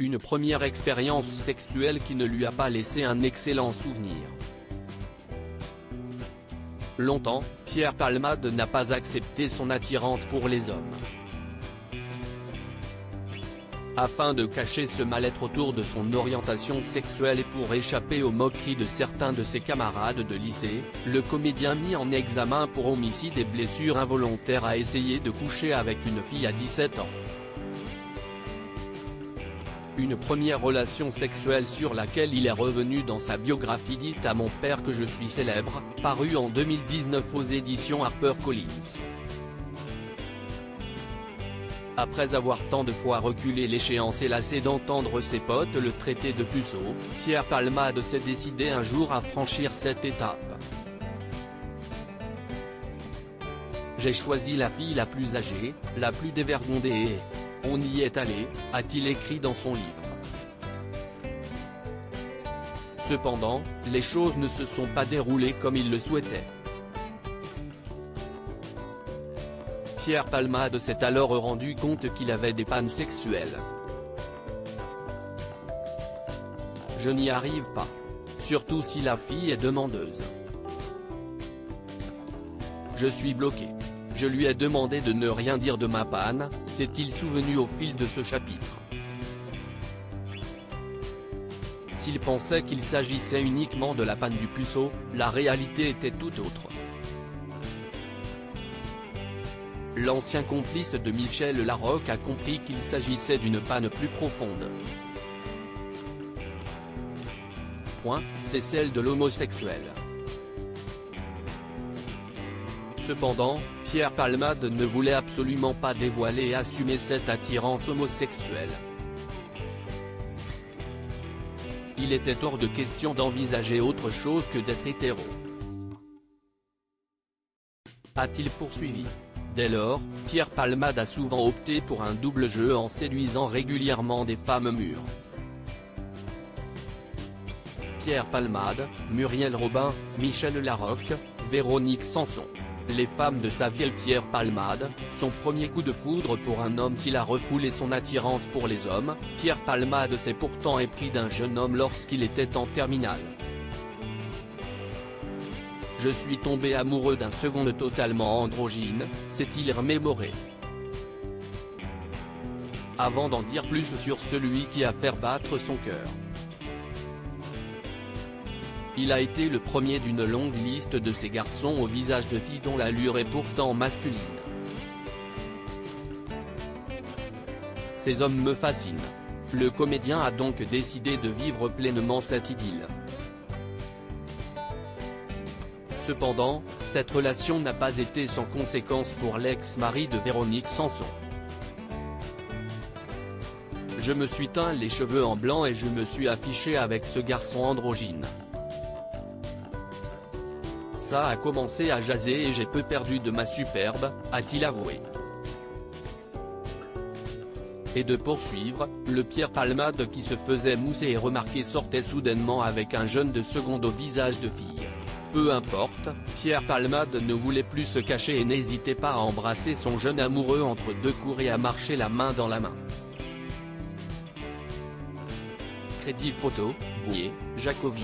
Une première expérience sexuelle qui ne lui a pas laissé un excellent souvenir. Longtemps, Pierre Palmade n'a pas accepté son attirance pour les hommes. Afin de cacher ce mal-être autour de son orientation sexuelle et pour échapper aux moqueries de certains de ses camarades de lycée, le comédien mis en examen pour homicide et blessure involontaire a essayé de coucher avec une fille à 17 ans. Une première relation sexuelle sur laquelle il est revenu dans sa biographie dite à mon père que je suis célèbre, parue en 2019 aux éditions HarperCollins. Après avoir tant de fois reculé l'échéance et lassé d'entendre ses potes le traiter de puceau, Pierre Palmade s'est décidé un jour à franchir cette étape. J'ai choisi la fille la plus âgée, la plus dévergondée et on y est allé, a-t-il écrit dans son livre. Cependant, les choses ne se sont pas déroulées comme il le souhaitait. Pierre Palmade s'est alors rendu compte qu'il avait des pannes sexuelles. Je n'y arrive pas. Surtout si la fille est demandeuse. Je suis bloqué. Je lui ai demandé de ne rien dire de ma panne, s'est-il souvenu au fil de ce chapitre. S'il pensait qu'il s'agissait uniquement de la panne du puceau, la réalité était tout autre. L'ancien complice de Michel Larocque a compris qu'il s'agissait d'une panne plus profonde. C'est celle de l'homosexuel. Cependant, Pierre Palmade ne voulait absolument pas dévoiler et assumer cette attirance homosexuelle. Il était hors de question d'envisager autre chose que d'être hétéro. A-t-il poursuivi. Dès lors, Pierre Palmade a souvent opté pour un double jeu en séduisant régulièrement des femmes mûres. Pierre Palmade, Muriel Robin, Michel Larocque, Véronique Sanson. Les femmes de sa vie. Pierre Palmade, son premier coup de foudre pour un homme. S'il a refoulé son attirance pour les hommes, Pierre Palmade s'est pourtant épris d'un jeune homme lorsqu'il était en terminale. Je suis tombé amoureux d'un second totalement androgyne, s'est-il remémoré. Avant d'en dire plus sur celui qui a fait battre son cœur. Il a été le premier d'une longue liste de ces garçons au visage de filles dont l'allure est pourtant masculine. Ces hommes me fascinent. Le comédien a donc décidé de vivre pleinement cette idylle. Cependant, cette relation n'a pas été sans conséquence pour l'ex-mari de Véronique Sanson. Je me suis teint les cheveux en blanc et je me suis affiché avec ce garçon androgyne. Ça a commencé à jaser et j'ai peu perdu de ma superbe, a-t-il avoué. Et de poursuivre, le Pierre Palmade qui se faisait mousser et remarquer sortait soudainement avec un jeune de seconde au visage de fille. Peu importe, Pierre Palmade ne voulait plus se cacher et n'hésitait pas à embrasser son jeune amoureux entre deux cours et à marcher la main dans la main. Crédit photo, Bouillet, Jacovide.